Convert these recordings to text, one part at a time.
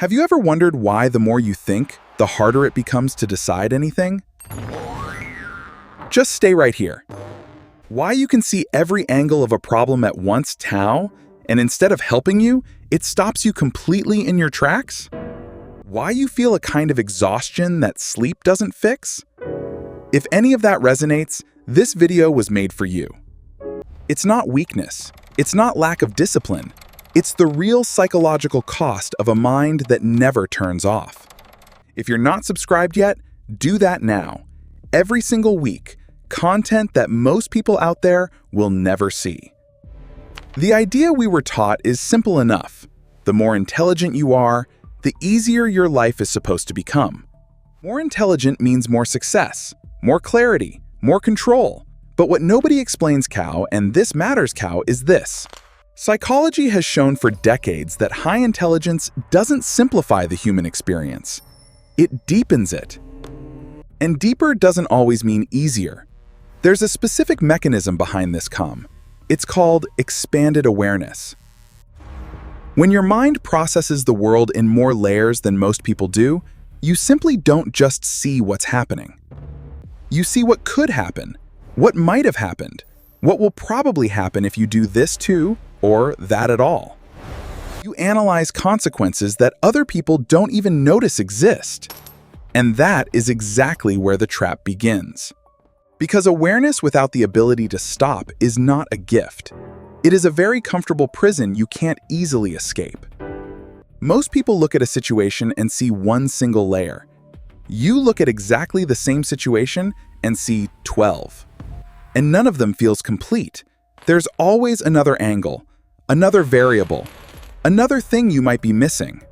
Have you ever wondered why the more you think, the harder it becomes to decide anything? Just stay right here. Why you can see every angle of a problem at once, Tao, and instead of helping you, it stops you completely in your tracks? Why you feel a kind of exhaustion that sleep doesn't fix? If any of that resonates, this video was made for you. It's not weakness. It's not lack of discipline. It's the real psychological cost of a mind that never turns off. If you're not subscribed yet, do that now. Every single week, content that most people out there will never see. The idea we were taught is simple enough. The more intelligent you are, the easier your life is supposed to become. More intelligent means more success, more clarity, more control. But what nobody explains, Cow, and this matters, Cow, is this. Psychology has shown for decades that high intelligence doesn't simplify the human experience. It deepens it. And deeper doesn't always mean easier. There's a specific mechanism behind this calm. It's called expanded awareness. When your mind processes the world in more layers than most people do, you simply don't just see what's happening. You see what could happen, what might have happened, what will probably happen if you do this too, or that at all. You analyze consequences that other people don't even notice exist. And that is exactly where the trap begins. Because awareness without the ability to stop is not a gift. It is a very comfortable prison you can't easily escape. Most people look at a situation and see one single layer. You look at exactly the same situation and see 12. And none of them feels complete. There's always another angle, another variable, another thing you might be missing.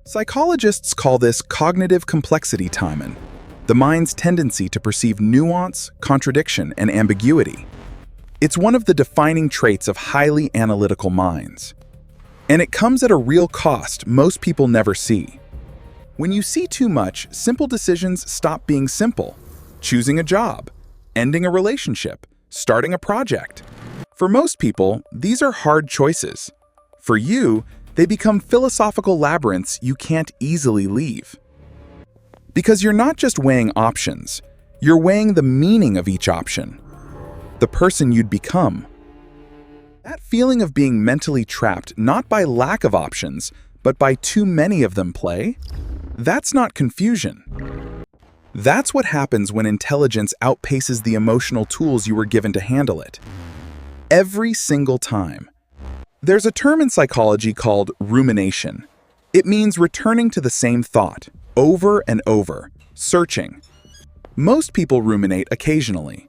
Psychologists call this cognitive complexity timing, the mind's tendency to perceive nuance, contradiction, and ambiguity. It's one of the defining traits of highly analytical minds. And it comes at a real cost most people never see. When you see too much, simple decisions stop being simple. Choosing a job, ending a relationship, starting a project. For most people, these are hard choices. For you, they become philosophical labyrinths you can't easily leave. Because you're not just weighing options, you're weighing the meaning of each option, the person you'd become. That feeling of being mentally trapped not by lack of options, but by too many of them play, that's not confusion. That's what happens when intelligence outpaces the emotional tools you were given to handle it. Every single time. There's a term in psychology called rumination. It means returning to the same thought, over and over, searching. Most people ruminate occasionally.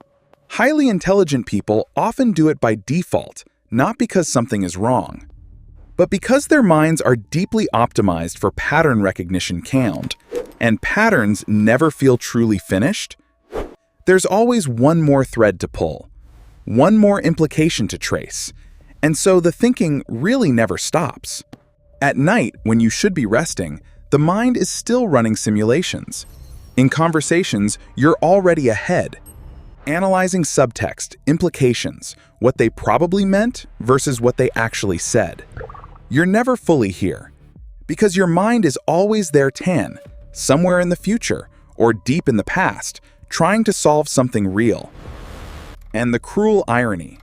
Highly intelligent people often do it by default, not because something is wrong, but because their minds are deeply optimized for pattern recognition count, and patterns never feel truly finished. There's always one more thread to pull, one more implication to trace, and so the thinking really never stops. At night, when you should be resting, the mind is still running simulations. In conversations, you're already ahead, analyzing subtext, implications, what they probably meant versus what they actually said. You're never fully here, because your mind is always there somewhere in the future or deep in the past, trying to solve something real. And the cruel irony,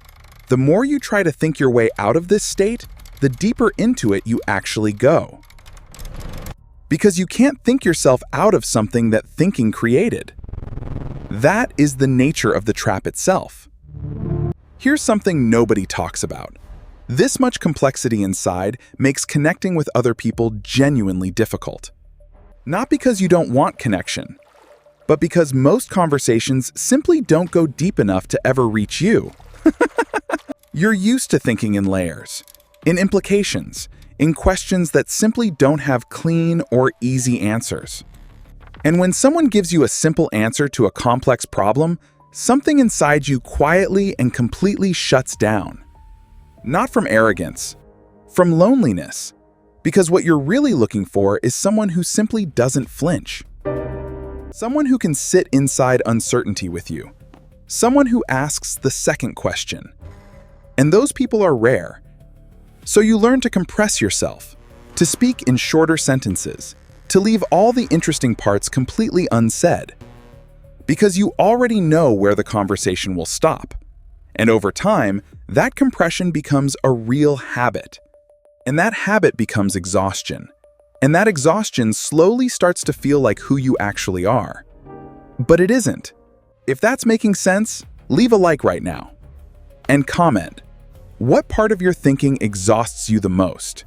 the more you try to think your way out of this state, the deeper into it you actually go. Because you can't think yourself out of something that thinking created. That is the nature of the trap itself. Here's something nobody talks about. This much complexity inside makes connecting with other people genuinely difficult. Not because you don't want connection, but because most conversations simply don't go deep enough to ever reach you. You're used to thinking in layers, in implications, in questions that simply don't have clean or easy answers. And when someone gives you a simple answer to a complex problem, something inside you quietly and completely shuts down. Not from arrogance, from loneliness. Because what you're really looking for is someone who simply doesn't flinch. Someone who can sit inside uncertainty with you. Someone who asks the second question. And those people are rare. So you learn to compress yourself, to speak in shorter sentences, to leave all the interesting parts completely unsaid. Because you already know where the conversation will stop. And over time, that compression becomes a real habit. And that habit becomes exhaustion. And that exhaustion slowly starts to feel like who you actually are. But it isn't. If that's making sense, leave a like right now. And comment, what part of your thinking exhausts you the most?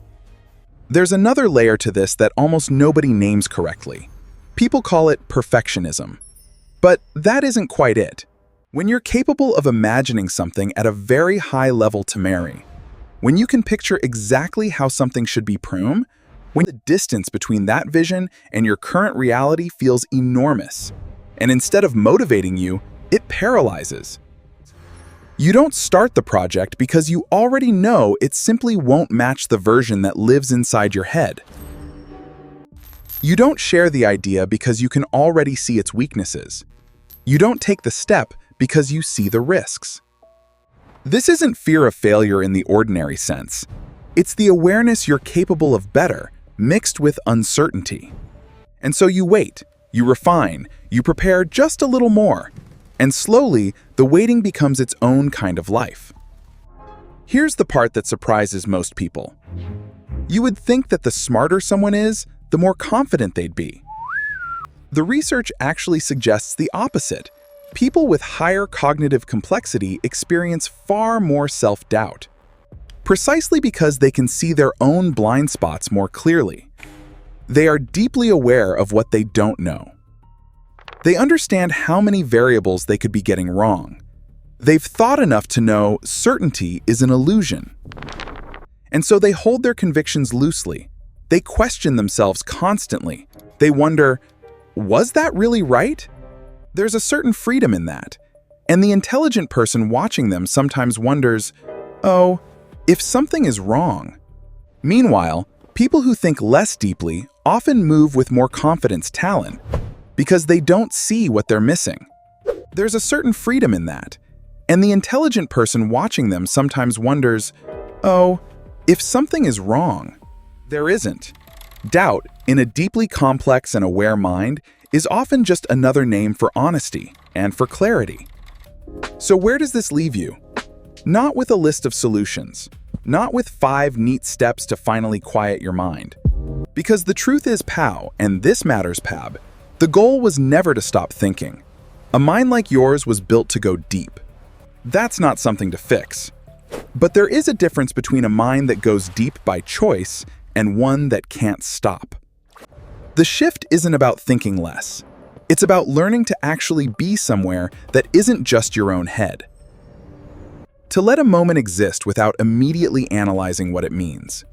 There's another layer to this that almost nobody names correctly. People call it perfectionism. But that isn't quite it. When you're capable of imagining something at a very high level to marry, when you can picture exactly how something should be pruned, when the distance between that vision and your current reality feels enormous, and instead of motivating you, it paralyzes. You don't start the project because you already know it simply won't match the version that lives inside your head. You don't share the idea because you can already see its weaknesses. You don't take the step because you see the risks. This isn't fear of failure in the ordinary sense. It's the awareness you're capable of better, mixed with uncertainty. And so you wait, you refine, you prepare just a little more, and slowly, the waiting becomes its own kind of life. Here's the part that surprises most people. You would think that the smarter someone is, the more confident they'd be. The research actually suggests the opposite. People with higher cognitive complexity experience far more self-doubt, precisely because they can see their own blind spots more clearly. They are deeply aware of what they don't know. They understand how many variables they could be getting wrong. They've thought enough to know certainty is an illusion. And so they hold their convictions loosely. They question themselves constantly. They wonder, was that really right? There's a certain freedom in that. And the intelligent person watching them sometimes wonders, oh, if something is wrong. Meanwhile, people who think less deeply often move with more confidence talent because they don't see what they're missing. There's a certain freedom in that. And the intelligent person watching them sometimes wonders, oh, if something is wrong. There isn't. Doubt, in a deeply complex and aware mind, is often just another name for honesty and for clarity. So where does this leave you? Not with a list of solutions, not with 5 neat steps to finally quiet your mind. Because the truth is, Pow, and this matters, Pab, the goal was never to stop thinking. A mind like yours was built to go deep. That's not something to fix. But there is a difference between a mind that goes deep by choice and one that can't stop. The shift isn't about thinking less. It's about learning to actually be somewhere that isn't just your own head. To let a moment exist without immediately analyzing what it means.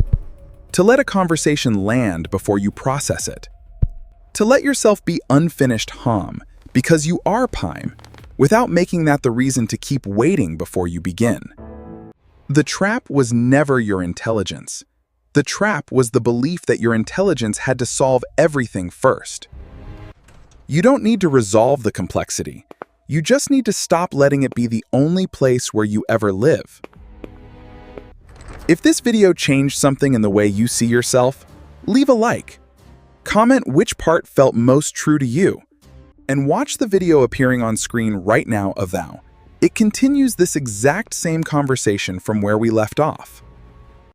To let a conversation land before you process it. To let yourself be unfinished hum, because you are Pime, without making that the reason to keep waiting before you begin. The trap was never your intelligence. The trap was the belief that your intelligence had to solve everything first. You don't need to resolve the complexity. You just need to stop letting it be the only place where you ever live. If this video changed something in the way you see yourself, leave a like. Comment which part felt most true to you. And watch the video appearing on screen right now of Thou. It continues this exact same conversation from where we left off.